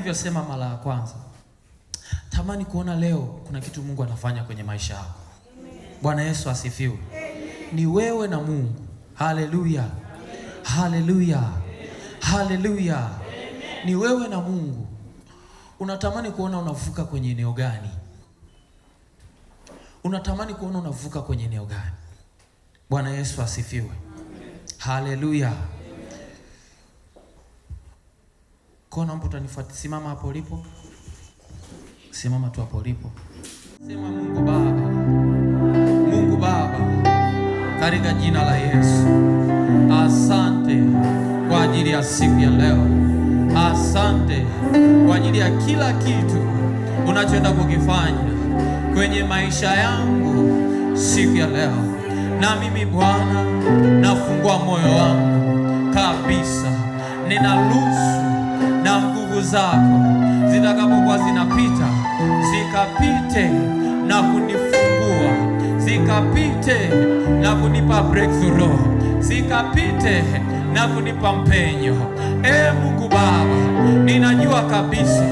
nilivyosema mara ya kwanza, tamani kuona leo kuna kitu Mungu anafanya kwenye maisha yako. Bwana Yesu asifiwe. Ni wewe na Mungu. Haleluya. Haleluya. Haleluya. Ni wewe na Mungu. Unatamani kuona unavuka kwenye eneo gani? Unatamani kuona unavuka kwenye eneo gani? Bwana Yesu asifiwe. Haleluya. Kona mtu utanifuata, simama hapo ulipo. Simama tu hapo ulipo. Sema Mungu Baba. Mungu Baba, katika jina la Yesu. Asante kwa ajili ya siku ya leo. Asante kwa ajili ya kila kitu unachoenda kukifanya kwenye maisha yangu siku ya leo. Na mimi Bwana, nafungua moyo wangu kabisa. Ninaruhusu na nguvu zako zitakapokuwa zinapita, zikapite na kunifungua, zikapite na kunipa breakthrough, zikapite na kunipa mpenyo. Mungu Baba, ninajua kabisa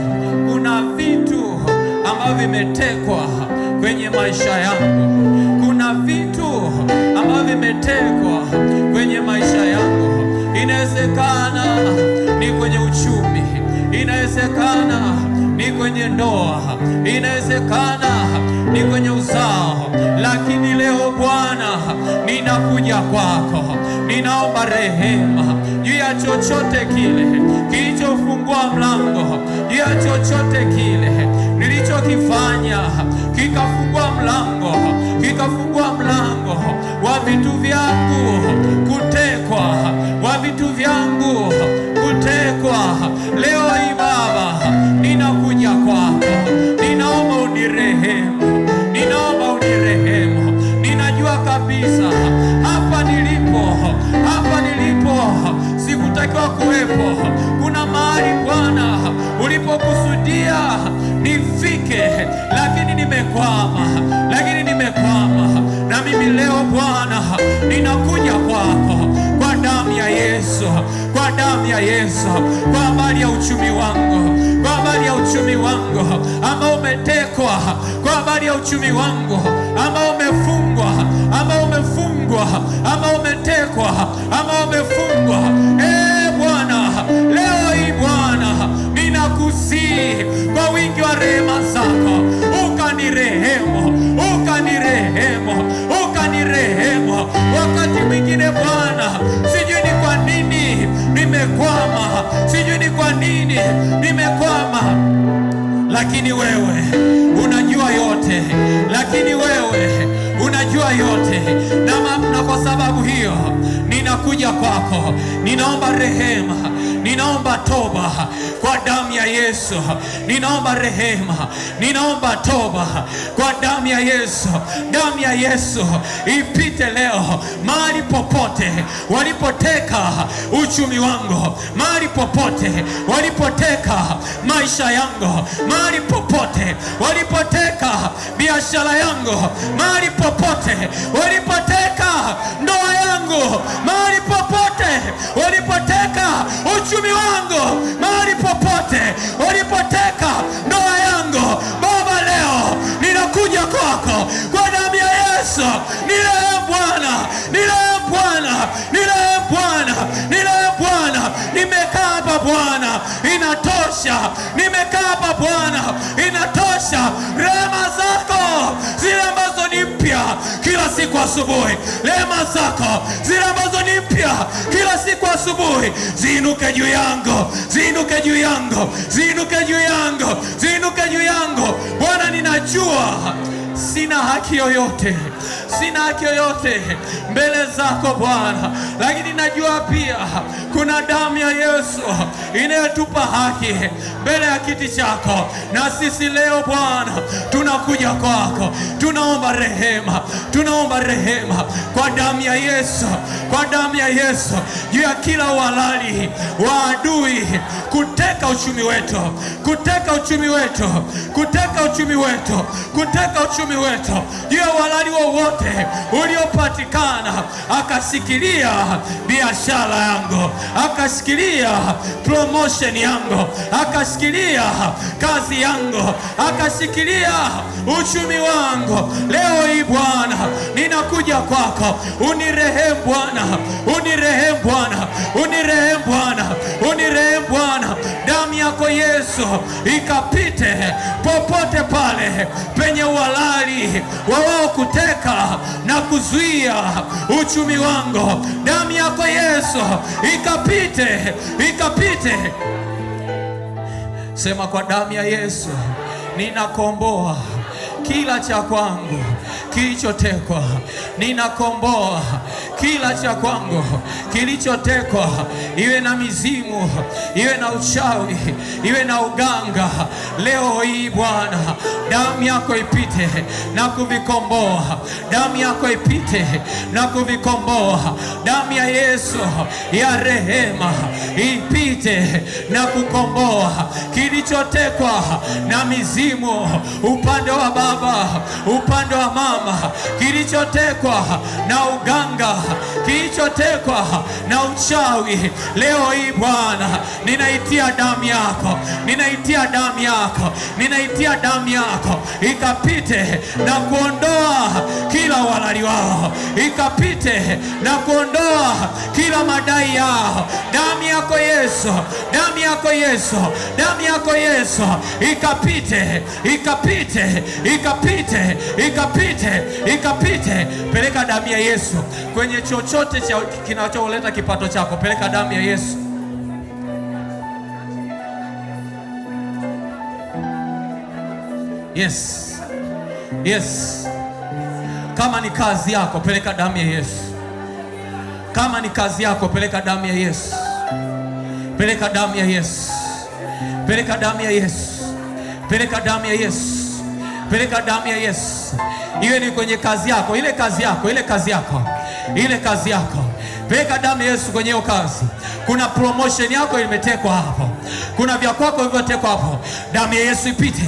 kuna vitu ambavyo vimetekwa kwenye maisha yangu. Kuna vitu ambavyo vimetekwa kwenye maisha yangu. Inawezekana ni kwenye uchumi, inawezekana ni kwenye ndoa, inawezekana ni kwenye uzao, lakini leo Bwana, ninakuja kwako. Ninaomba rehema juu ya chochote kile kilichofungua mlango, juu ya chochote kile nilichokifanya kikafungua mlango wa vitu vyangu kutekwa, wa vitu vyangu kutekwa. Leo hii Baba, ninakuja kwako. Ninaomba unirehemu, ninaomba unirehemu. Ninajua kabisa hapa nilipo sikutakiwa kuwepo. Kuna mahali Bwana ulipokusudia nifike, lakini nimekwama. Na mimi leo Bwana, ninakuja kwako kwa damu ya Yesu, kwa damu ya Yesu, kwa habari ya uchumi wangu, kwa habari ya uchumi wangu ambao umetekwa, kwa habari ya uchumi wangu ambao umefungwa, ambao umetekwa, ambao umefungwa. Bwana, leo hii Bwana, ninakusihi kwa wingi wa rehema zako ukanirehemu. Wakati mwingine Bwana, sijui ni kwa nini nimekwama, lakini wewe unajua yote, na kwa sababu hiyo ninakuja kwako. Ninaomba rehema, ninaomba toba kwa damu ya Yesu. Ninaomba rehema, ninaomba toba kwa damu ya Yesu. Damu ya Yesu ipite leo mahali popote walipoteka uchumi wangu, mahali popote walipoteka maisha yangu, mahali popote walipoteka biashara yangu, mahali popote walipoteka ndoa yangu, mahali popote walipoteka uchumi wangu, mahali popote walipoteka ndoa yangu. Baba, leo ninakuja kwako kwa damu ya Yesu. Nirehemu Bwana, nimekaa hapa Bwana, inatosha. Rehema zako zile ambazo ni mpya kila siku asubuhi, rehema zako zile ambazo ni mpya kila siku asubuhi, ziinuke juu yangu. Bwana, ninajua sina haki yoyote mbele zako Bwana, lakini najua pia kuna damu ya Yesu inayotupa haki mbele ya kiti chako. Na sisi leo Bwana, tunakuja kwako, tunaomba rehema kwa damu ya Yesu juu ya kila uhalali wa adui kuteka uchumi wetu, uchumi wetu, juu ya uhalali wowote uliopatikana. Akashikilia biashara yangu, akashikilia promotion yangu, akashikilia kazi yangu, akashikilia uchumi wangu. Leo hii Bwana, ninakuja kwako, unirehemu Bwana, unirehemu Bwana, unirehemu Bwana, unirehemu Bwana. Damu yako Yesu ikapite popote pale penye uhalali wa wao kuteka na kuzuia uchumi wangu. Damu yako Yesu ikapite, ikapite. Sema, kwa damu ya Yesu ninakomboa kila cha kwangu kilichotekwa. Ninakomboa kila cha kwangu kilichotekwa, iwe na mizimu, iwe na uchawi, iwe na uganga. Leo hii Bwana, damu yako ipite na kuvikomboa, damu yako ipite na kuvikomboa. Damu ya Yesu ya rehema ipite na kukomboa kilichotekwa na mizimu, upande wa baba, upande wa mama, kilichotekwa na uganga, kilichotekwa na uchawi. Leo hii Bwana, ninaitia damu yako, ninaitia damu yako, ninaitia damu yako ikapite na kuondoa kila uhalali wao, ikapite na kuondoa kila madai yao. Damu yako Yesu, damu yako Yesu, damu yako Yesu ikapite, ikapite, ikapite, ikapite, ikapite. Peleka damu ya Yesu kwenye chochote kinacholeta kipato chako. Peleka damu ya Yesu. Yes, yes. Kama ni kazi yako, peleka damu ya Yesu. Kama ni kazi yako, peleka damu ya Yesu. Peleka damu ya Yesu. Peleka damu ya Yesu. Peleka damu ya Yesu. Peleka damu ya Yesu. Iwe ni kwenye kazi yako, ile kazi yako, ile kazi yako, ile kazi yako. Peleka damu ya Yesu kwenye hiyo kazi. Kuna promotion yako imetekwa hapo, kuna vya kwako vilivyotekwa hapo. Damu ya Yesu ipite,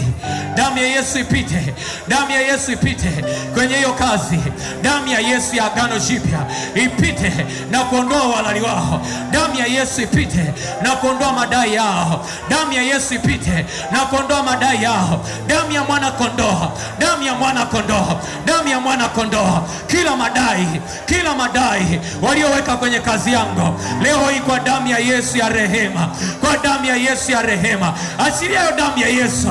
damu ya Yesu ipite, damu ya Yesu ipite kwenye hiyo kazi. Damu ya Yesu ya Agano Jipya ipite na kuondoa uhalali wao. Damu ya Yesu ipite na kuondoa madai yao. Damu ya Yesu ipite na kuondoa madai yao. Damu ya mwana kondoo, damu ya mwana kondoo, damu ya mwana kondoo. Kila madai, kila madai walioweka kwenye kazi yangu leo hii, kwa damu ya Yesu ya rehema, kwa damu ya Yesu ya rehema, achilia hiyo damu ya Yesu,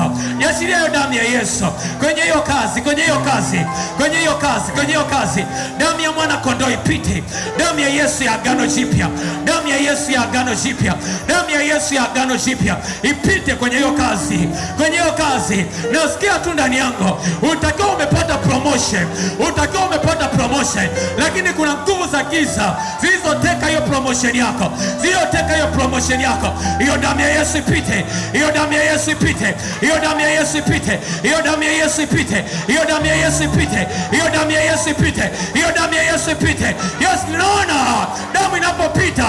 achilia hiyo damu ya Yesu kwenye hiyo kazi, kwenye hiyo kazi, kwenye hiyo kazi, kwenye hiyo kazi. Damu ya mwana kondoo ipite, damu ya Yesu ya Agano Jipya, damu ya Yesu ya Agano Jipya, damu ya Yesu ya Agano Jipya ipite kwenye hiyo kazi, kwenye hiyo kazi. Nasikia tu ndani yangu utakiwa umepata promotion, utakiwa umepata promotion, lakini kuna nguvu za giza zilizoteka hiyo promotion yako, zilizoteka hiyo promotion yako. Hiyo damu ya Yesu ipite, hiyo damu ya Yesu ipite, hiyo damu ya Yesu ipite, hiyo damu ya Yesu ipite, hiyo damu ya Yesu ipite, hiyo damu ya Yesu ipite, hiyo damu ya Yesu ipite. Yes, naona damu inapopita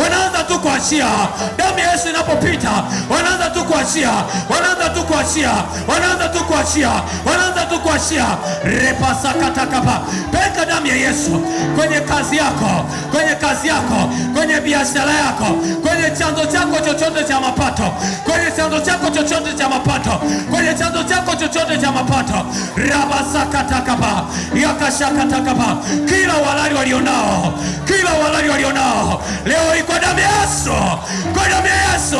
wanaanza tu kuachia. Damu ya Yesu inapopita wanaanza tu kuachia, wanaanza tu kuachia, wanaanza tu kuachia, wanaanza tu kuachia. Repasakatakapa. Peleka damu ya Yesu kwenye kazi yako, kwenye kazi yako, kwenye biashara yako, kwenye chanzo chako chochote cha mapato, kwenye chanzo chako chochote cha mapato, kwenye chanzo chako chochote cha mapato. Rabasakatakapa, yakashakatakapa. Kila uhalali walionao, kila uhalali walionao leo iko damu ya Yesu, kwa damu ya Yesu,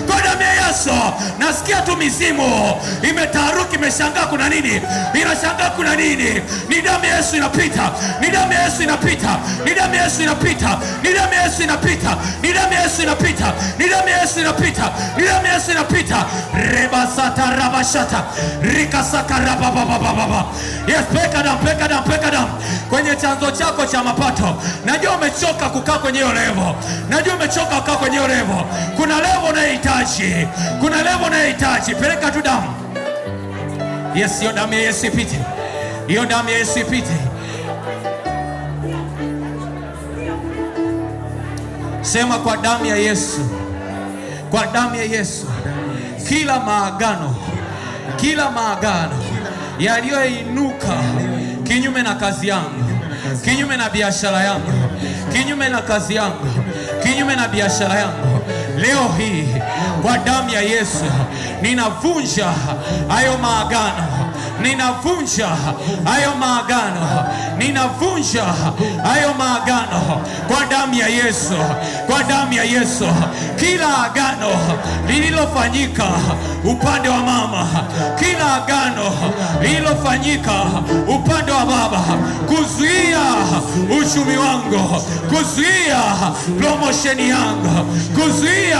kwa damu ya Yesu. Nasikia tu mizimu imetaharuki, imeshangaa kuna nini, inashangaa kuna nini. Ni damu ya Yesu inapita, ni damu ya Yesu inapita, ni damu ya Yesu inapita, ni damu ya Yesu inapita, ni damu ya Yesu inapita, ni damu ya Yesu inapita, ni damu ya Yesu inapita. Rebasata rabashata rikasaka rababababa. Yes, peka damu, peka damu, peka damu kwenye chanzo chako cha mapato. Najua umechoka kukaa kwenye hiyo level, najua umechoka kukaa kwenye hiyo level. Kuna level unayohitaji, kuna level unayohitaji. Peleka tu damu. Yes, hiyo damu ya Yesu ipite, hiyo damu ya Yesu ipite. Sema, kwa damu ya Yesu, kwa damu ya Yesu, kila maagano, kila maagano yaliyoinuka kinyume na kazi yangu, kinyume na biashara yangu, kinyume na kazi yangu, kinyume na biashara yangu, leo hii kwa damu ya Yesu ninavunja hayo maagano, ninavunja hayo maagano, ninavunja hayo maagano kwa damu ya Yesu, kwa damu ya Yesu. Kila agano lililofanyika upande wa mama, kila agano lililofanyika upande wa baba, kuzuia uchumi wangu, kuzuia promotion yangu, kuzuia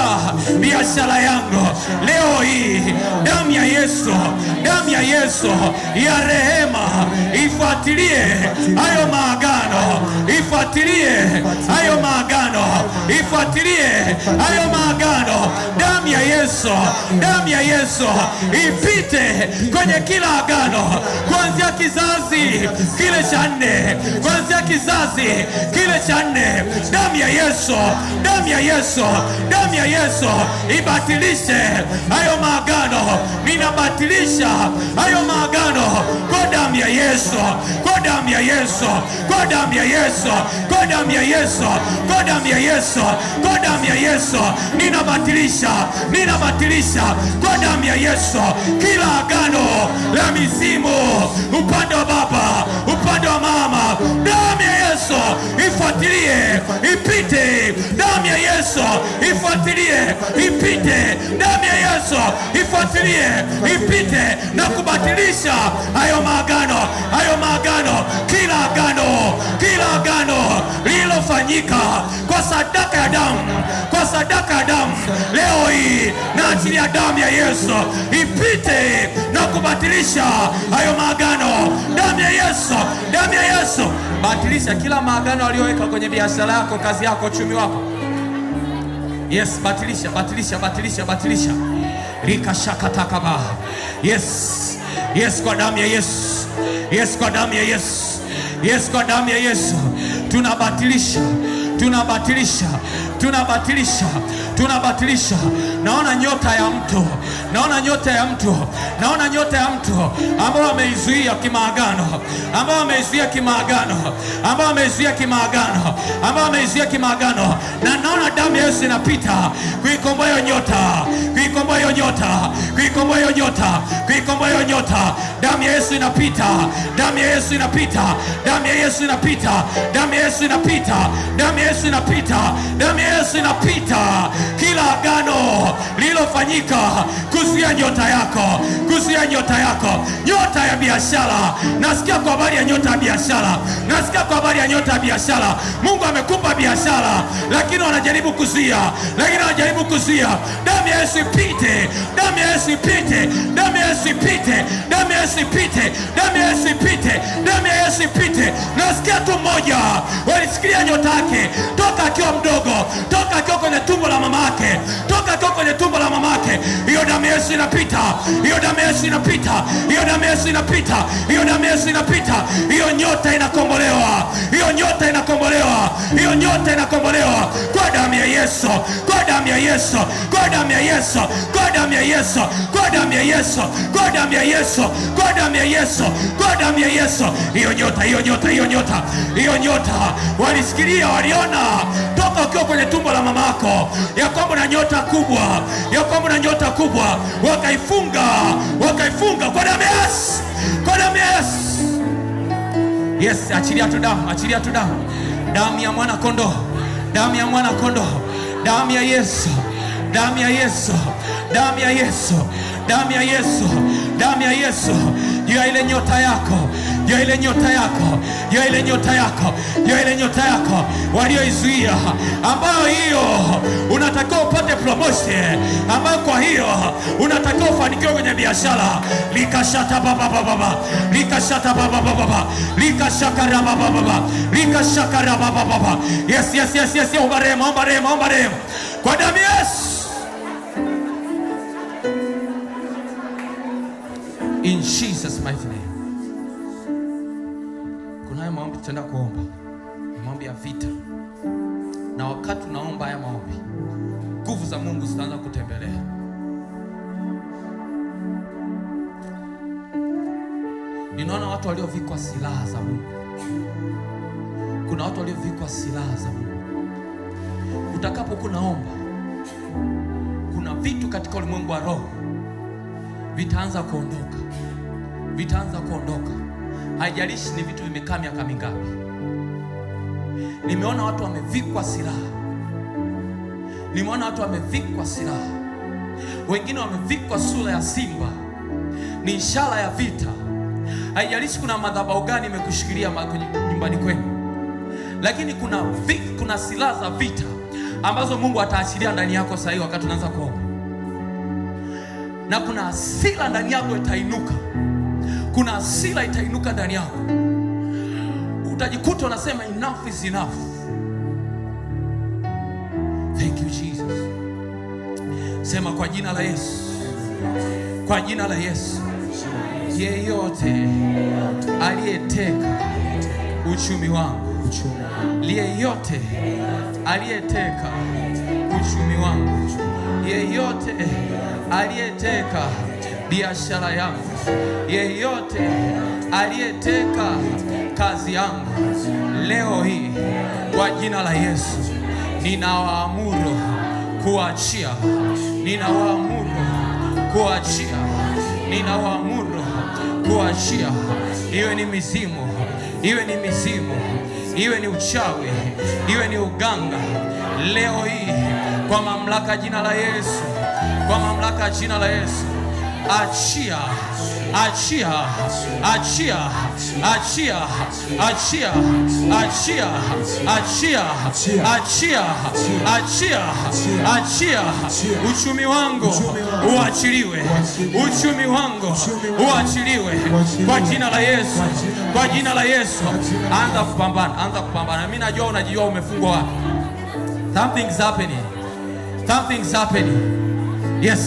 biashara yangu, leo hii damu ya Yesu, damu ya Yesu ya rehema ifuatilie hayo maagano, ifuatilie hayo maagano, ifuatilie hayo maagano. Damu ya Yesu, damu ya Yesu ipite kwenye kila agano, kuanzia kizazi kile cha 4, kuanzia kizazi kile cha 4. Damu ya Yesu, damu ya Yesu, damu ya Yesu ibatilishe hayo maagano. Ninabatilisha hayo maagano kwa damu ya Yesu, kwa damu ya Yesu, kwa damu ya Yesu, kwa damu ya Yesu, kwa damu ya Yesu, kwa damu ya Yesu. Ninabatilisha, ninabatilisha kwa damu ya Yesu kila agano la mizimu upande wa baba, upande wa mama. Damu ya Yesu ifuatilie, ipite. Damu ya Yesu ifuatilie, ipite. Damu ya Yesu ifuatilie, ipite na kubatilisha hayo maagano, hayo maagano, kila agano, kila agano lililofanyika kwa sadaka ya damu, kwa sadaka ya damu, leo hii na ajili ya damu ya Yesu ipite na kubatilisha hayo maagano. Damu ya Yesu, damu ya Yesu batilisha kila maagano aliyoweka kwenye biashara yako, kazi yako, uchumi wako. Yes, batilisha, batilisha, batilisha, batilisha. Rikashakatakaba. Yes, yes, kwa damu ya Yesu, yes, kwa damu ya Yesu, yes, kwa damu ya Yesu tunabatilisha, tunabatilisha, tunabatilisha, tunabatilisha. Naona nyota ya mtu, naona nyota ya mtu, naona nyota ya mtu ambao ameizuia kimaagano, ambao ameizuia kimaagano, ambao ameizuia kimaagano, ambao ameizuia kimaagano, na naona damu ya Yesu inapita kuikomboa hiyo nyota, kuikomboa hiyo nyota, kuikomboa hiyo nyota, kuikomboa hiyo nyota. Damu ya Yesu inapita, damu ya Yesu inapita, damu ya Yesu inapita, damu ya Yesu inapita, damu ya Yesu inapita, damu ya Yesu inapita. Kila agano lililofanyika kuzuia nyota yako, kuzuia nyota yako, nyota ya biashara. Nasikia kwa habari ya nyota ya biashara, nasikia kwa habari ya nyota ya biashara. Mungu amekupa biashara, lakini wanajaribu kuzuia, lakini wanajaribu kuzuia. Damu ya Yesu ipite, damu ya Yesu ipite, damu ya Yesu ipite, damu ya Yesu ipite, damu ya Yesu ipite, damu ya Yesu ipite. Nasikia tu mmoja walisikia nyota yake toka akiwa mdogo, toka akiwa kwenye tumbo la mama yake, toka akiwa kwenye tumbo la mama yake. Hiyo damu ya Yesu inapita, hiyo damu ya Yesu inapita, hiyo damu ya Yesu inapita, hiyo damu ya Yesu inapita. Hiyo nyota inakombolewa, hiyo nyota inakombolewa, hiyo nyota inakombolewa kwa damu ya Yesu, kwa damu ya Yesu, kwa damu ya Yesu, kwa damu ya Yesu, kwa damu ya Yesu, kwa damu ya Yesu, kwa damu ya Yesu, kwa damu ya Yesu. Hiyo nyota, hiyo nyota, hiyo nyota, hiyo nyota walisikia, waliona toka ukiwa kwenye tumbo la mama yako ya kwamba na nyota kubwa, ya kwamba na nyota kubwa, wakaifunga, wakaifunga kwa damu ya Yesu, kwa damu ya Yesu. Yes, achilia tu damu, achilia tu damu, damu ya mwana kondoo, damu ya mwana kondoo, damu ya Yesu, damu ya Yesu, damu ya Yesu, damu ya Yesu, damu ya Yesu juu ya ile nyota yako, juu ya ile nyota yako, juu ya ile nyota yako, juu ya ile nyota yako walioizuia, ambayo hiyo unatakiwa upate promotion, ambayo kwa hiyo unatakiwa ufanikiwe kwenye biashara. Likashata baba baba, likashata baba baba, likashakara baba baba, likashakara baba baba. Yes, yes, yes, yes, omba rehema, omba rehema, omba rehema kwa damu ya Yesu. In Jesus mighty name. Kuna haya maombi tutaenda kuomba, maombi ya vita, na wakati unaomba haya maombi, nguvu za Mungu zitaanza kutembelea. Ninaona watu waliovikwa silaha za Mungu. Kuna watu waliovikwa silaha za Mungu. Utakapokuwa naomba, kuna vitu katika ulimwengu wa roho vitaanza kuondoka. Vitaanza kuondoka. Haijalishi ni vitu vimekaa miaka mingapi. Nimeona watu wamevikwa silaha. Nimeona watu wamevikwa silaha. Wengine wamevikwa sura ya simba. Ni ishara ya vita. Haijalishi kuna madhabahu gani imekushikilia nyumbani kwenu, lakini kuna silaha za vita ambazo Mungu ataachilia ndani yako sasa hivi wakati unaanza kuomba. Na kuna hasira ndani yako itainuka. Kuna hasira itainuka ndani yako. Utajikuta unasema enough is enough. Thank you Jesus. Sema kwa jina la Yesu. Kwa jina la Yesu. Yeyote aliyeteka uchumi wangu, yeyote aliyeteka uchumi wangu, yeyote aliyeteka biashara yangu, yeyote aliyeteka kazi yangu, leo hii kwa jina la Yesu ninawaamuru kuachia. Ninawaamuru kuachia. Ninawaamuru kuachia. Iwe ni mizimu, iwe ni mizimu, iwe ni uchawi, iwe ni uganga, leo hii kwa mamlaka jina la Yesu, kwa mamlaka jina la Yesu, achia, achia, achia, achia, achia, achia, achia, achia, achia, achia. Uchumi wangu uachiliwe, uchumi wangu uachiliwe kwa jina la Yesu, kwa jina la Yesu. Anza kupambana, anza kupambana. Mimi najua unajijua umefungwa wapi. Something's happening, something's happening. Yes,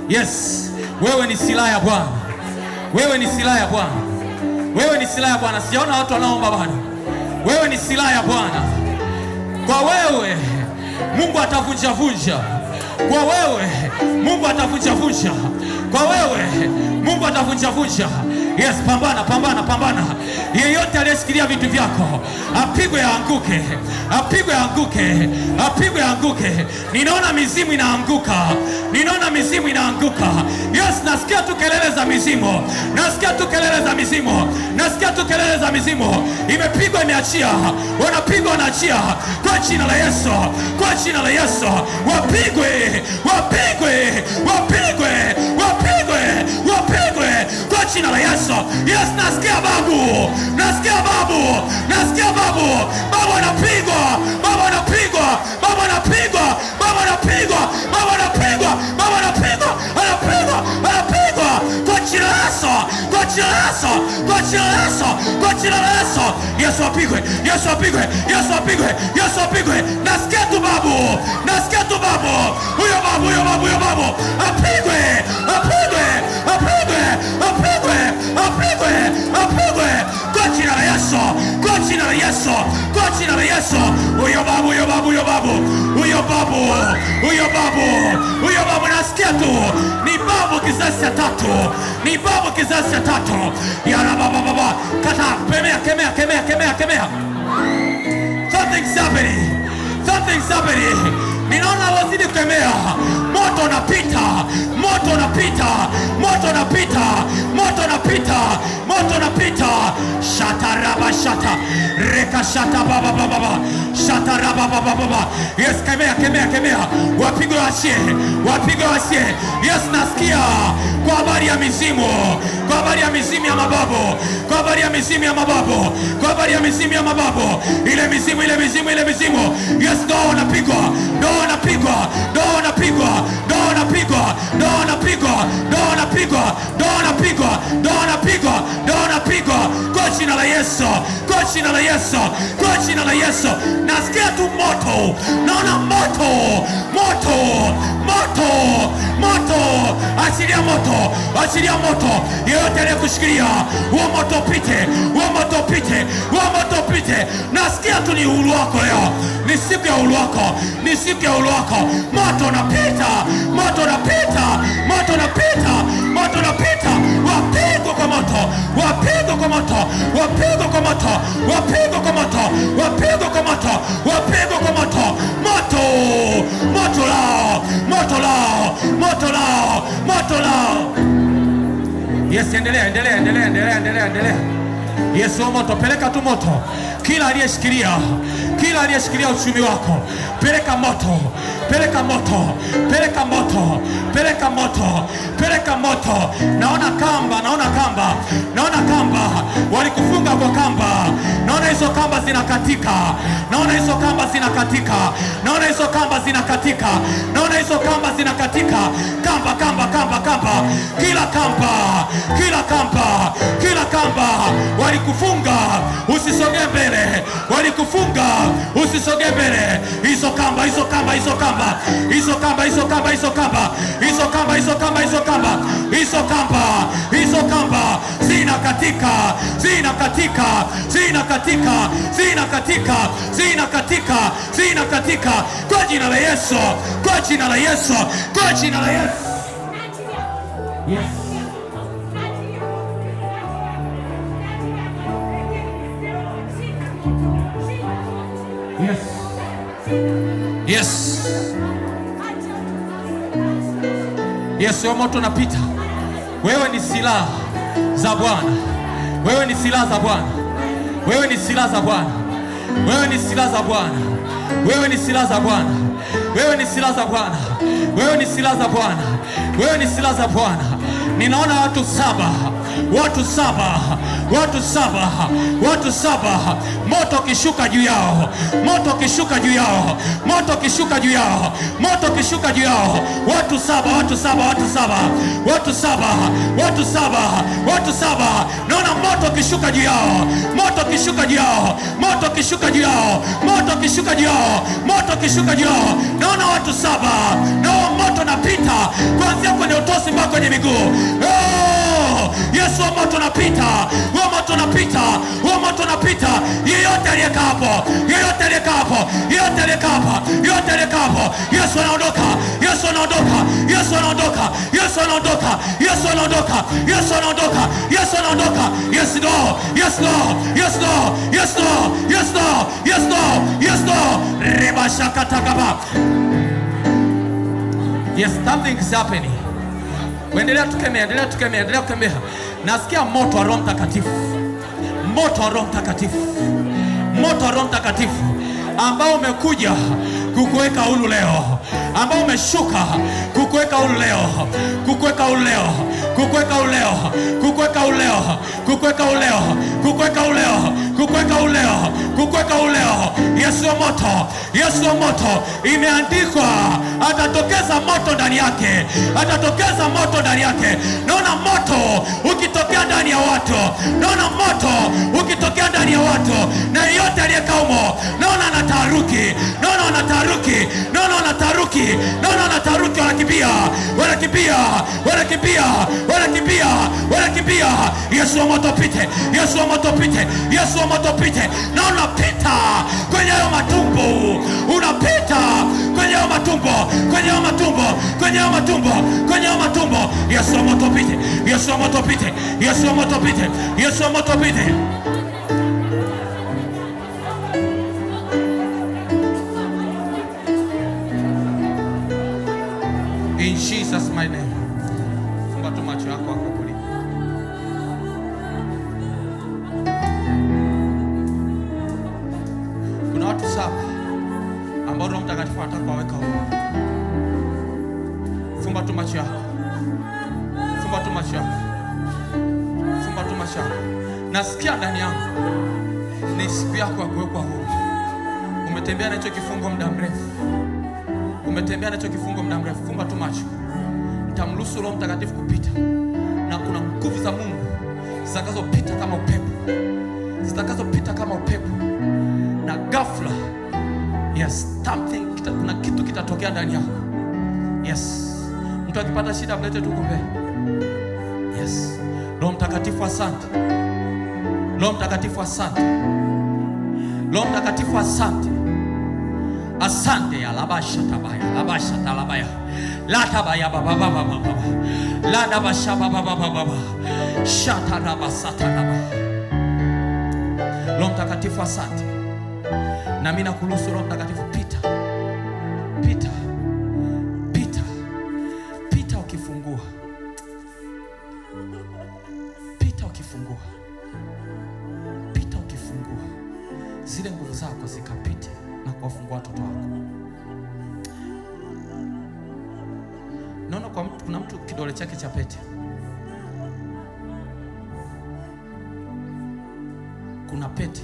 yes. Wewe ni silaha ya Bwana. Wewe ni silaha ya Bwana. Wewe ni silaha ya Bwana. Sijaona watu wanaomba bado. Wewe ni silaha ya Bwana. Kwa wewe Mungu atavunja vunja. Kwa wewe Mungu atavunja vunja. Kwa wewe Mungu atavunja vunja. Yes, pambana, pambana, pambana. Yeyote aliyeshikilia vitu vyako apigwe aanguke. Apigwe aanguke. Apigwe aanguke. Ninaona mizimu inaanguka. Ninaona mizimu inaanguka. Yes, nasikia tu kelele za mizimu. Nasikia tu kelele za mizimu. Nasikia tu kelele za mizimu. Imepigwa, imeachia. Wanapigwa, wanaachia. Kwa jina la Yesu. Kwa jina la Yesu. Wapigwe. Wapigwe. Wapigwe. Wapigwe. Wapigwe. Kwa jina la Yesu. Yes, nasikia babu. Nasikia babu. Nasikia babu. Babu anapigwa. Babu anapigwa. Babu anapigwa. Babu anapigwa. Babu anapigwa. Babu anapigwa. Anapigwa. Anapigwa. Kwa jina la Yesu. Kwa jina la Yesu. Kwa jina la Yesu. Kwa jina la Yesu. Yesu apigwe. Yesu apigwe. Yesu apigwe. Yesu apigwe. Nasikia tu babu. Nasikia tu babu. Huyo babu, huyo babu, huyo babu. Apigwe. Apigwe. Apigwe. Apigwe. Apigwe. Apigwe. Kwa jina la Yesu. Kwa jina la Yesu. Kwa jina la Yesu. Huyo babu, huyo babu, huyo babu. Huyo babu. Huyo babu. Huyo babu nasikia tu. Ni babu kizazi cha tatu. Ni babu kizazi cha tatu. Ya baba baba. Kata, kemea, kemea, kemea, kemea, kemea. Something's happening. Something's happening. Ninaona wazidi kemea. Moto unapita. Moto unapita. Moto unapita. Moto unapita. Moto unapita. Shata raba shata. Reka shata baba baba baba. Shata raba baba baba. Yes, kemea, kemea, kemea. Wapigwe wachie. Wapigwe wachie. Yes, nasikia kwa habari ya mizimu. Kwa habari ya mizimu ya mababu. Kwa habari ya mizimu ya mababu. Kwa habari ya mizimu ya mababu. Ile mizimu, ile mizimu, ile mizimu. Yes, ndio wanapigwa. Ndio wanapigwa. Ndio wanapigwa. Ndio wanapigwa. Ndio wanapigwa. Ndio wanapigwa. Ndio wanapigwa. Ndio wanapigwa. Ndio wanapigwa. Kwa jina la Yesu. Kwa jina la Yesu. Kwa jina la Yesu. Nasikia tu moto. Naona moto. Moto. Moto. Moto. Achilia moto. Achilia moto. Yeyote aliyekushikilia, huo moto pite. Huo moto pite. Huo moto pite. Nasikia tu ni uhuru wako leo. Ni siku ya uhuru wako. Ni siku ya uhuru wako. Moto unapita. Moto unapita. Moto unapita. Moto unapita. wapigwe kwa moto, wapigwe kwa moto, wapigwe kwa moto, wapigwe kwa moto, wapigwe kwa moto, wapigwe kwa moto, moto, moto lao, moto lao, moto lao, moto lao. Yes, endelea, endelea, endelea, endelea, endelea, endelea. Yes, moto, peleka tu moto. Kila aliyeshikilia uchumi wako, peleka moto, peleka moto, peleka moto, peleka moto, peleka moto. Naona kamba, naona kamba, naona kamba, walikufunga kwa kamba. Naona hizo kamba zinakatika, naona hizo kamba zinakatika, naona hizo kamba zinakatika, naona hizo kamba zinakatika. Kamba, kamba, kamba, kamba, kila kamba, kila kamba, kila kamba. Walikufunga usisogee mbele, walikufunga usisogee mbele. Hizo kamba, hizo kamba, hizo kamba, hizo kamba, hizo kamba, hizo kamba, hizo kamba, hizo kamba, hizo kamba, hizo kamba, hizo kamba zinakatika, zinakatika, zinakatika, zinakatika, zinakatika, zinakatika kwa jina la Yesu, kwa jina la Yesu, kwa jina la Yesu. Yes. Yes. Yes. Yes, moto unapita. Wewe ni silaha za Bwana. Wewe ni silaha za Bwana. Wewe ni silaha za Bwana. Wewe ni silaha za Bwana. Wewe ni silaha za Bwana. Wewe ni silaha za Bwana. Wewe ni silaha za Bwana. Wewe ni silaha za Bwana. Ninaona watu saba, watu saba, watu saba, watu saba. Moto kishuka juu yao, moto kishuka juu yao, moto kishuka juu yao, moto kishuka juu yao. Watu saba, watu saba, watu saba, watu saba, watu saba, watu saba. Naona moto kishuka juu yao, moto kishuka juu yao, moto kishuka juu yao, moto kishuka juu yao, moto kishuka juu yao. Naona watu saba, naona moto napita kuanzia kwenye utosi mpaka kwenye miguu. Oh, Yesu, moto napita, moto napita, moto napita. Yeyote aliyekaa hapo, yeyote aliyekaa hapo, yeyote aliyekaa hapo, yeyote aliyekaa hapo. Yesu anaondoka, Yesu anaondoka, Yesu anaondoka, Yesu anaondoka, Yesu anaondoka, Yesu anaondoka, Yesu anaondoka. Yes Lord, yes Lord, yes Lord, yes Lord, yes Lord, yes Lord, yes Lord. Reba shakatakaba. Yes, something is happening. Endelea tukemea, endelea tukemea, endelea kukemea. Nasikia moto wa Roho Mtakatifu, moto wa Roho Mtakatifu, moto wa Roho Mtakatifu ambao umekuja kukuweka huru leo, ambao umeshuka kukuweka huru leo, kukuweka huru leo, kukuweka huru leo, kukuweka huru leo, kukuweka huru leo, kukuweka huru leo, kukuweka huru leo, kukuweka huru leo. Yesu wa moto, Yesu wa moto. Imeandikwa atatokeza moto ndani yake, atatokeza moto ndani yake. Naona moto ukitokea ndani ya watu, naona moto ukitokea ndani ya watu, na yeyote aliyekaa humo naona anataharuki, naona anataharuki, naona anataharuki, naona anataharuki. Wanakimbia, wanakimbia, wanakimbia, wanakimbia, wanakimbia. Yesu wa moto pite, Yesu wa moto pite, Yesu wa moto pite. Naona pita kwenye hayo matumbo, unapita kwenye hayo matumbo, kwenye hayo matumbo, kwenye hayo matumbo, kwenye hayo matumbo. Yesu wa moto pite, Yesu wa moto pite, Yesu wa moto pite, Yesu wa moto pite. In Jesus my name. Funga tu macho yako hapo kuli. Kuna watu saba ambao Roho Mtakatifu anataka kuwaweka huko. Funga tu macho yako. Funga tu macho yako. Funga tu macho yako. Nasikia ndani yangu ni siku yako ya kuwekwa huru. Umetembea na hicho kifungo muda mrefu. Umetembea na hicho kifungo muda mrefu. Funga tu macho. Nitamruhusu Roho Mtakatifu kupita. Na kuna nguvu za Mungu zitakazopita kama upepo. Zitakazopita kama upepo. Na ghafla, yes, something, kuna kitu kitatokea ndani yako. Yes. Mtu akipata shida mlete tu kumbe. Yes. Roho Mtakatifu asante. Roho Mtakatifu asante. Roho Mtakatifu asante. Asante alabasha tabaya, alabasha talabaya. La tabaya baba baba baba. La dabasha baba baba baba. Shata rabasata raba. Roho Mtakatifu asante. Na mimi nakuruhusu Roho Mtakatifu pita. Pita. Pita. Pita ukifungua. Pita ukifungua. Pita ukifungua. Zile nguvu zako zikapite na kuwafungua watoto wako. Naona kuna mtu kidole chake cha pete. Kuna pete.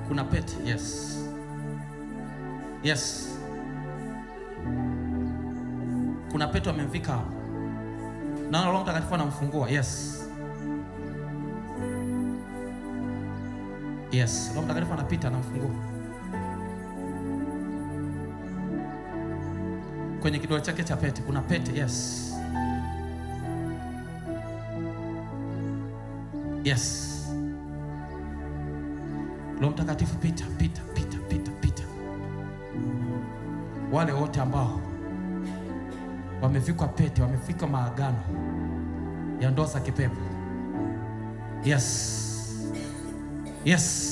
Kuna pete, yes. Yes. Kuna pete wamemvika hapo. Naona Roho Mtakatifu anamfungua, yes. Yes, Roho Mtakatifu anapita anamfungua. Kwenye kidole chake cha pete kuna pete, yes. Yes. Roho Mtakatifu pita, pita, pita, pita, pita. Wale wote ambao wamevikwa pete, wamevikwa maagano ya ndoa za kipepo. Yes. Yes.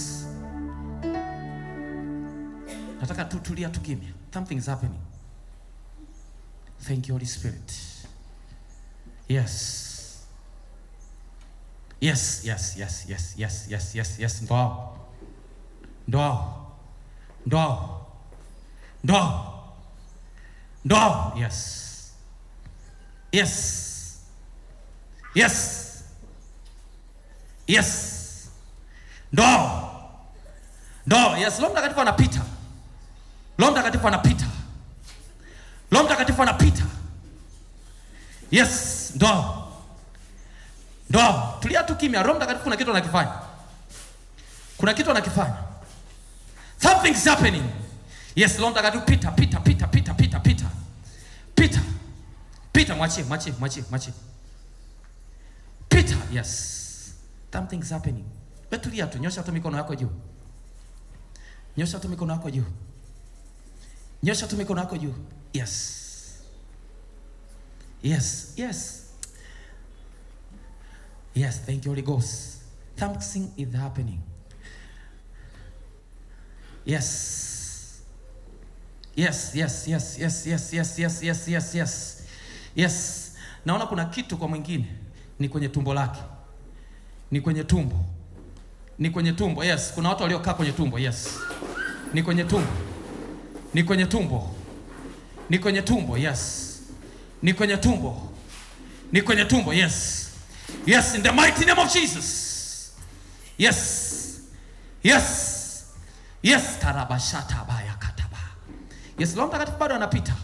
Nataka tutulia tukimya. Something is happening. Thank you, Holy Spirit. Yes. Yes, yes, yes, yes, yes, yes, yes, yes. Ndoa. Ndoa. Ndoa. Ndoa. Ndoa. Yes. Yes. Yes. Yes. Ndoa. Ndoa. Yes, Roho Mtakatifu anapita. Roho Mtakatifu anapita. Roho Mtakatifu anapita. Yes, ndoa. Ndoa. Tulia tu kimya. Roho Mtakatifu kuna kitu anakifanya. Kuna kitu anakifanya. Something is happening. Yes, Roho Mtakatifu pita, pita, pita, pita, pita, pita. Pita. Pita, mwachie, mwachie, mwachie, mwachie. Pita, yes. Something is happening. Tulia tu, nyosha tu mikono yako juu. Nyosha tu mikono yako juu. Nyosha tu mikono yako juu. Yes. Yes, yes. Yes, thank you, Holy Ghost. Something is happening. Yes. Yes, yes, yes, yes, yes, yes, yes, yes, yes, yes. Yes. Naona kuna kitu kwa mwingine ni kwenye tumbo lake. Ni kwenye tumbo. Ni kwenye tumbo. Yes, kuna watu waliokaa kwenye tumbo. Yes. Ni kwenye tumbo. Ni kwenye tumbo. Ni kwenye tumbo. Yes. Ni kwenye tumbo. Ni kwenye tumbo. Yes. Yes, in the mighty name of Jesus. Yes. Yes. Yes, tarabashata baya kataba. Yes, Roho Mtakatifu bado anapita.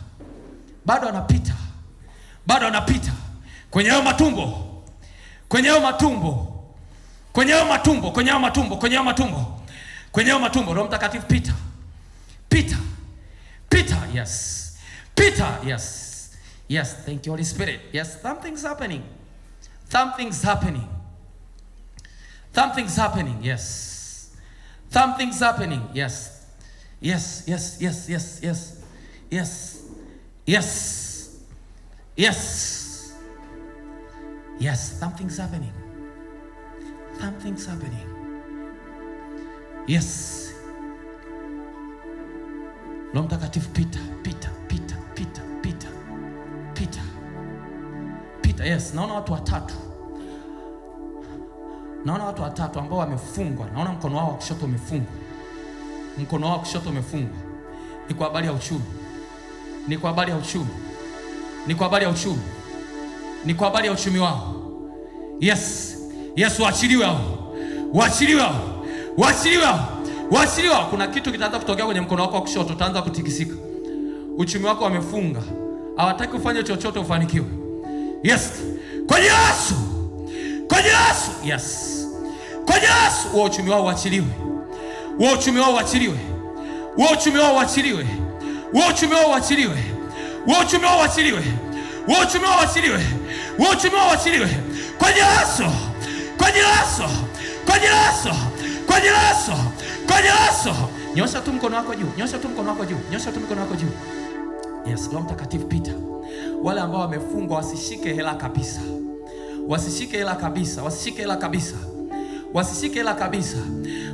Bado anapita. Bado anapita kwenye hayo matumbo. Kwenye hayo matumbo. Kwenye hayo matumbo, kwenye hayo matumbo, kwenye hayo matumbo. Kwenye hayo matumbo, Roho Mtakatifu pita. Pita. Pita, yes. Pita, yes. Yes, thank you, Holy Spirit. Yes, something's happening. Something's happening. Something's happening, yes. Something's happening, yes. Yes, yes, yes, yes, yes. Yes. Yes. Yes. Yes, something's happening. Something's happening. Yes. Roho Mtakatifu pita, pita, pita, pita, pita. Pita. Pita, yes. Naona watu watatu. Naona watu watatu ambao wamefungwa. Naona mkono wao wa kushoto umefungwa. Mkono wao wa kushoto umefungwa. Ni kwa habari ya uchumi. Ni kwa habari ya uchumi. Ni kwa habari ya uchumi. Ni kwa habari ya uchumi wao. Yes. Yes, waachiliwe hao. Waachiliwe hao. Waachiliwe hao. Waachiliwe hao. Kuna kitu kitaanza kutokea kwenye mkono wako wa kushoto, utaanza kutikisika. Uchumi wako wamefunga. Hawataki kufanya chochote ufanikiwe. Yes. Kwa Yesu. Kwa Yesu. Yes. Kwa Yesu. Wao uchumi wao uachiliwe. Wao uchumi wao uachiliwe. Wao uchumi wao uachiliwe. Wao uchumi wao uachiliwe. Wao uchumi wao uachiliwe. Wao uchumi wao uachiliwe. Wao uchumi wao uachiliwe. Kwa Yesu. Kwa Yesu. Kwa Yesu. Kwa Yesu. Kwa Yesu. Nyosha tu mkono wako juu. Nyosha tu mkono wako juu. Nyosha tu mkono wako juu. Yes, Roho Mtakatifu pita. Wale ambao wamefungwa wasishike hela kabisa. Wasishike hela kabisa. Wasishike hela kabisa. Wasishike hela kabisa.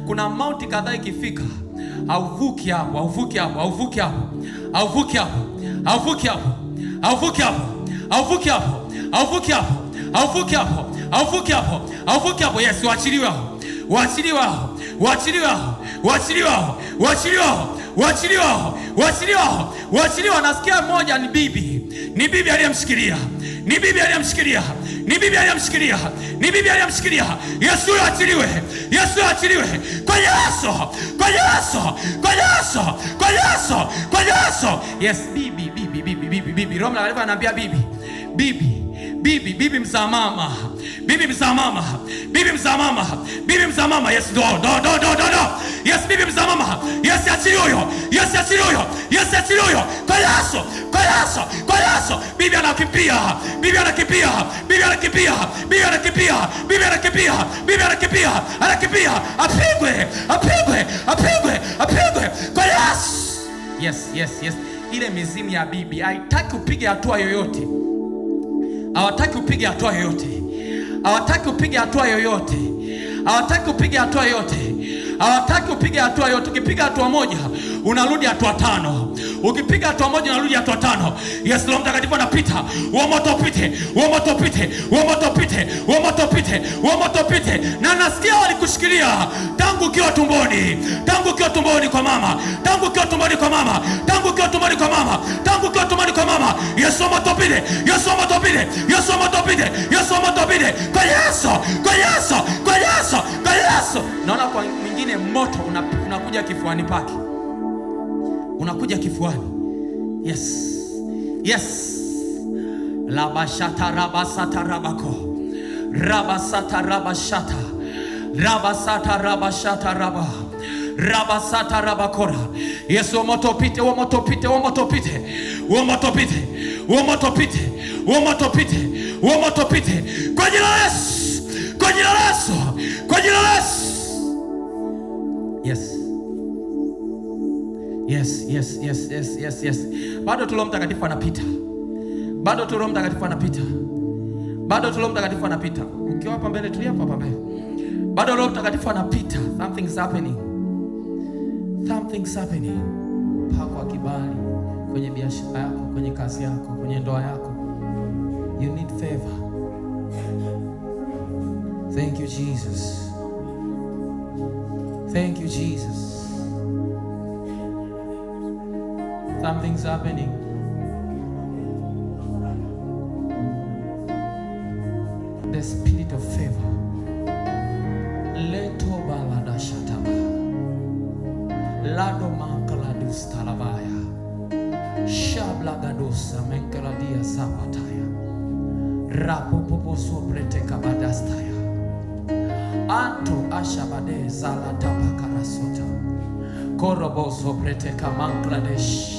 Kuna amount kadhaa ikifika, hauvuki hapo, hauvuki hapo, hauvuki hapo. Hauvuki hapo. Hauvuki hapo. Hauvuki hapo. Hauvuki hapo. Hauvuki hapo. Hauvuki hapo. Hauvuki hapo. Hauvuki hapo. Yes, waachiliwe hao. Waachiliwe hao. Waachiliwe hao. Waachiliwe hao. Waachiliwe hao. Waachiliwe hao. Waachiliwe hao. Waachiliwe. Nasikia mmoja ni bibi. Ni bibi aliyemshikilia. Ni bibi aliyemshikilia. Ni bibi aliyemshikilia. Ni bibi aliyemshikilia. Yesu achiliwe. Yesu achiliwe. Kwa Yesu. Kwa Yesu. Kwa Yesu. Kwa Yesu. Kwa Yesu. Yes, bibi. Roho Mtakatifu ananiambia bibi. Bibi mzaa mama. Bibi mzaa mama. Bibi mzaa mama. Bibi mzaa mama. Yes, do. Yes, bibi mzaa mama. Yes, achiliwe huyo. Yes, achiliwe huyo. Yes, achiliwe huyo. Kwa Yesu. Kwa Yesu. Kwa Yesu. Bibi anakimbia. Bibi anakimbia. Bibi anakimbia. Bibi anakimbia. Bibi anakimbia. Bibi anakimbia. Anakimbia. Apigwe. Apigwe. Apigwe. Apigwe. Kwa Yesu. Yes. Ile mizimu ya bibi haitaki upige hatua yoyote. Hawataki upige hatua yoyote. Hawataki upige hatua yoyote. Hawataki upige hatua yoyote. Hawataki upige hatua yoyote. Ukipiga hatua moja unarudi hatua 5. Ukipiga hatua moja unarudi hatua 5. Yes, Roho Mtakatifu anapita. Wa moto pite. Wa moto pite. Wa moto pite. Wa moto pite. Wa moto pite. Na nasikia walikushikilia tangu ukiwa tumboni. Tangu ukiwa tumboni kwa mama. Tangu ukiwa tumboni kwa mama. Tangu ukiwa tumboni kwa mama. Tangu ukiwa tumboni kwa mama. Yesu moto pite. Yesu moto pite. Yesu moto pite. Yesu moto pite. Kwa Yesu. Kwa Yesu. Kwa Yesu. Kwa Yesu. Naona kwa mwingine moto unakuja kifuani pake. Unakuja kifuani. Yes. Labashata rabasata rabako. Rabasata rabashata. Rabasata rabashata raba. Rabasata rabakora. Yesu moto pite, wa moto pite, wa moto pite. Wa moto pite. Wa moto pite. Wa moto pite. Wa moto pite. Kwa jina la Yesu. Kwa jina la Yesu. Kwa jina la Yesu. Yes. Bado tu Roho Mtakatifu anapita. Bado tu Roho Mtakatifu anapita. Bado tu Roho Mtakatifu anapita. Ukiwa hapa mbele, tulia hapa mbele. Bado Roho Mtakatifu anapita. Something's happening. Something's happening. Pako kibali kwenye biashara yako, kwenye kazi yako, kwenye ndoa yako. You need favor. Thank you, Jesus. Thank you, Jesus. Something's happening. The spirit of favor. Leto balada shataba. Lado makala dustalavaya. Shabla gadosa menkaladia sabataya. Rapopopo sobrete kabadastaya. Anto ashabade zala tabakarasota. Korobo sobrete kamankladesh.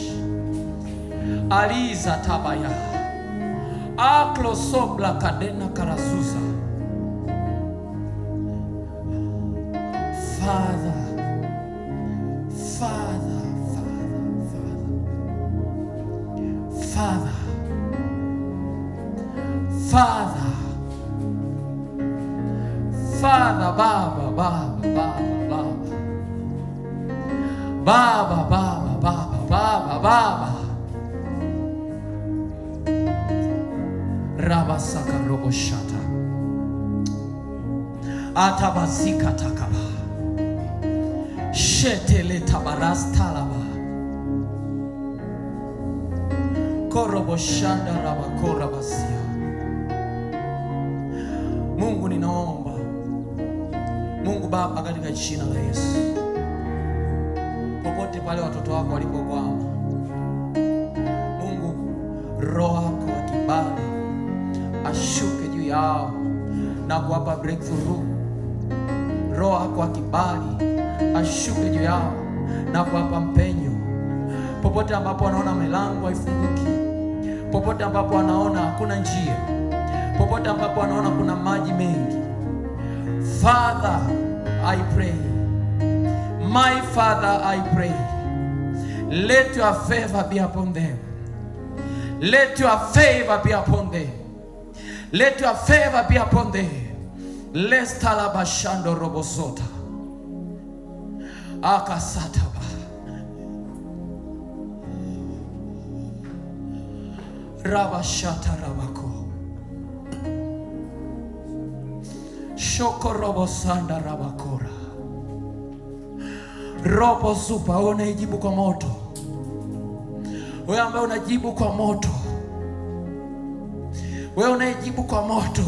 Aliza tabaya. Aklo sobla kadena karazuza. Father. Baba. Rabasaka roboshata. Atabazika takaba. Shetele tabarastalaba. Koroboshanda rabakora basia. Mungu ninaomba. Mungu Baba, katika jina la Yesu. Popote pale watoto wako walipokwama. Mungu, Roho wako wa kibali ashuke juu yao na kuwapa breakthrough. Roho wako wa kibali ashuke juu yao na kuwapa mpenyo. Popote ambapo wanaona milango haifunguki, popote ambapo wanaona hakuna njia, popote ambapo wanaona kuna maji mengi, Father, I pray My Father, I pray, let your favor be upon them. Let your favor be upon them. Let your favor be upon them. Let's talabashando robosota. Akasataba. Rabashata rabako. Shoko robosanda rabakora. Robo supa, unaijibu kwa moto. Wewe ambaye unajibu kwa moto. Wewe unaijibu kwa moto.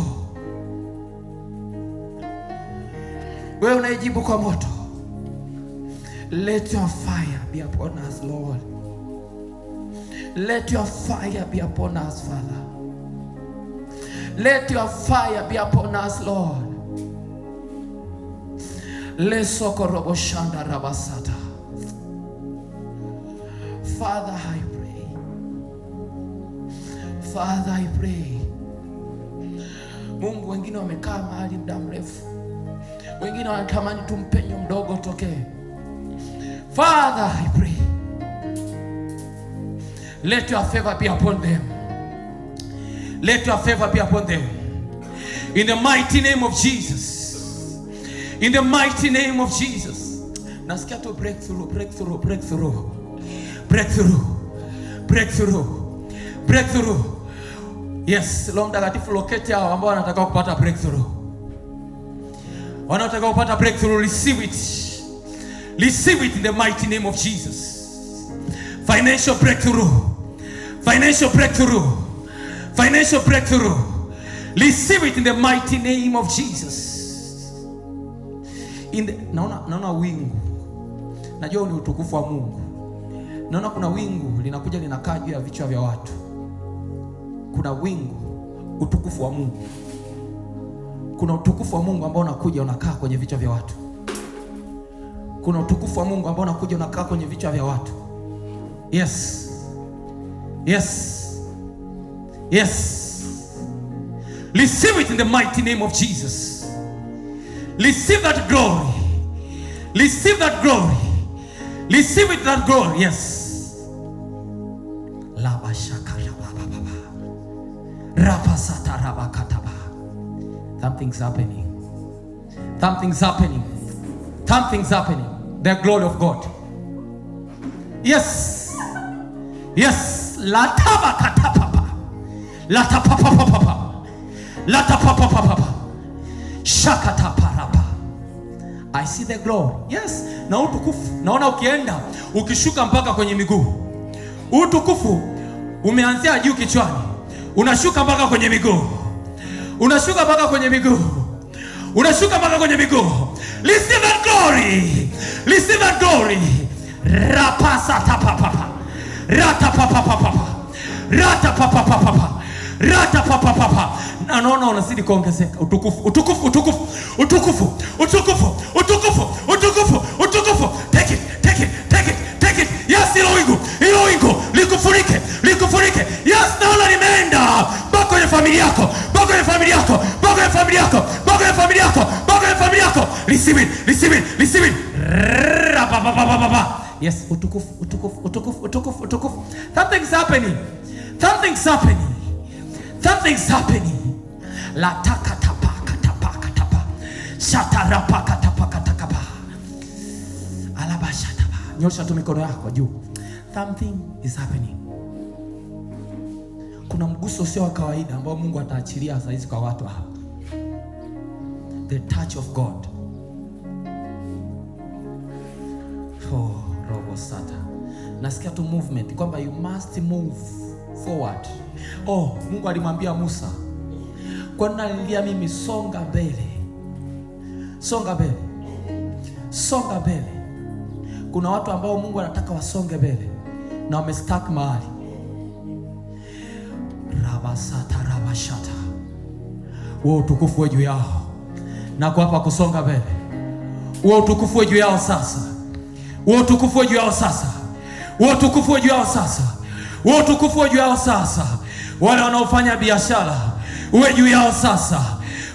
Wewe unaijibu kwa moto. Let your fire be upon us, Lord. Let your fire be upon us, Father. Let your fire be upon us, Lord. Lesokorobo shanda rabasata. Father, I pray. Father, I pray. Mungu, wengine wamekaa mahali muda mrefu. Wengine wanatamani tumpenyo mdogo tokee. Father, I pray. Let your favor be upon them. Let your favor be upon them. In the mighty name of Jesus. In the mighty name of Jesus. Nasikia tu breakthrough, breakthrough, breakthrough. Breakthrough. Breakthrough. Breakthrough. Yes, Roho Mtakatifu locate hao ambao wanataka kupata breakthrough. Wanataka kupata breakthrough, receive it. Receive it in the mighty name of Jesus. Financial breakthrough. Financial breakthrough. Financial breakthrough. Receive it in the mighty name of Jesus. Naona wingu. Najua ni utukufu wa Mungu. Naona kuna wingu linakuja linakaa juu ya vichwa vya watu. Kuna wingu, utukufu wa Mungu. Kuna utukufu wa Mungu ambao unakuja unakaa kwenye vichwa vya watu. Kuna utukufu wa Mungu ambao unakuja unakaa kwenye vichwa vya watu. Yes. Yes. Yes. Receive it in the mighty name of Jesus. Receive that glory. Receive that glory. Receive it, that glory. Yes. Something's happening. Something's happening. Something's happening. The glory of God. Yes. Yes. La tabakatapapa. La tapapapapa. La tapapapapa. Shakataparapa. I see the glory. Yes. Na utukufu. Naona ukienda ukishuka mpaka kwenye miguu. Utukufu umeanzia juu kichwani. Unashuka mpaka kwenye miguu. Unashuka mpaka kwenye miguu. Unashuka mpaka kwenye miguu. Receive that glory. Receive that glory. Rapasa tapapapa. Rata papapapa. Rata papapapa. Rata papapapa. Na naona unazidi kuongezeka. Utukufu, utukufu, utukufu, utukufu, utukufu, utukufu, utukufu, utukufu. Take it, take it, take it, take it. Yes, ilo wingu, likufurike, likufurike. Yes, naona limeenda mpaka kwenye familia yako, mpaka kwenye familia yako, mpaka kwenye familia yako, mpaka kwenye familia yako, mpaka kwenye familia yako. Receive it, receive it, receive it. Yes, utukufu, utukufu, utukufu, utukufu, utukufu. Something's happening. Something's happening. Something's happening. La takatapaka tapaka tapa. Shatarapaka tapaka takaba. Alabashataba. Nyosha tu mikono yako juu. Something is happening. Kuna mguso sio wa kawaida ambao Mungu ataachilia saa hizi kwa watu hapa. The touch of God. Oh, robo sata. Nasikia tu movement kwamba you must move forward. Oh, Mungu alimwambia Musa, kwa nini nalilia mimi, songa mbele. Songa mbele. Songa mbele. Kuna watu ambao Mungu anataka wasonge mbele na wamestaki mahali. Rabasata rabashata. Wewe utukufu wewe juu yao. Na kwa hapa kusonga mbele. Wewe utukufu wewe juu yao sasa. Wewe utukufu wewe juu yao sasa. Wewe utukufu wewe juu yao sasa. Wewe utukufu wewe juu yao sasa. Wale wanaofanya biashara, wewe juu yao sasa.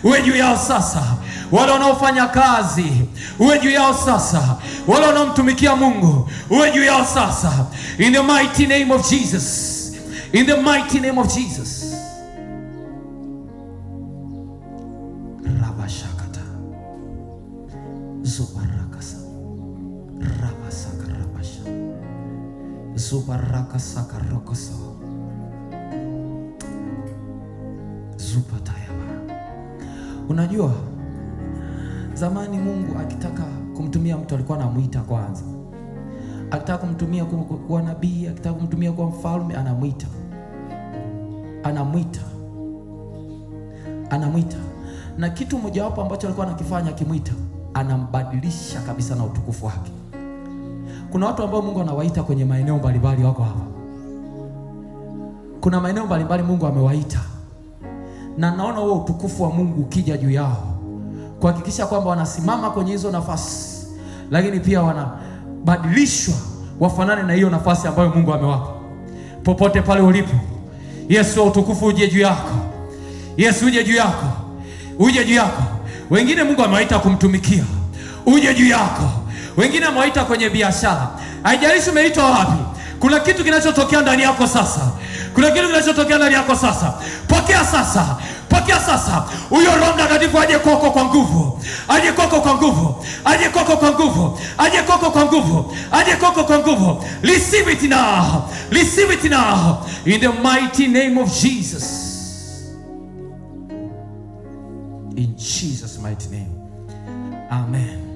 Wewe juu yao sasa. wale wanaofanya kazi uwe juu yao sasa, wale wanaomtumikia Mungu uwe juu yao sasa, in the mighty name of Jesus, in the mighty name of Jesus. Rabashakata zubarakasa rabasaka rabasha zubarakasa karokoso zupatayaba. Unajua zamani Mungu akitaka kumtumia mtu alikuwa anamuita kwanza. Akitaka kumtumia kuwa nabii, akitaka kumtumia kuwa mfalme, anamwita. Na kitu mojawapo ambacho alikuwa anakifanya akimwita, anambadilisha kabisa na utukufu wake. Kuna watu ambao Mungu anawaita kwenye maeneo mbalimbali, wako hapa. Kuna maeneo mbalimbali Mungu amewaita, na naona huo utukufu wa Mungu ukija juu yao, kuhakikisha kwamba wanasimama kwenye hizo nafasi, lakini pia wanabadilishwa wafanane na hiyo nafasi ambayo Mungu amewapa. Popote pale ulipo, Yesu, utukufu uje juu yako. Yesu, uje juu yako, uje juu yako. Wengine Mungu amewaita kumtumikia, uje juu yako. Wengine amewaita kwenye biashara. Haijalishi umeitwa wapi, kuna kitu kinachotokea ndani yako sasa. Kuna kitu kinachotokea ndani yako sasa. Pokea sasa. Pokea sasa. Huyo Roho Mtakatifu aje kwako kwa nguvu. Aje kwako kwa nguvu. Aje kwako kwa nguvu. Aje kwako kwa nguvu. Aje kwako kwa nguvu. Receive it now. Receive it now. In the mighty name of Jesus. In Jesus' mighty name. Amen.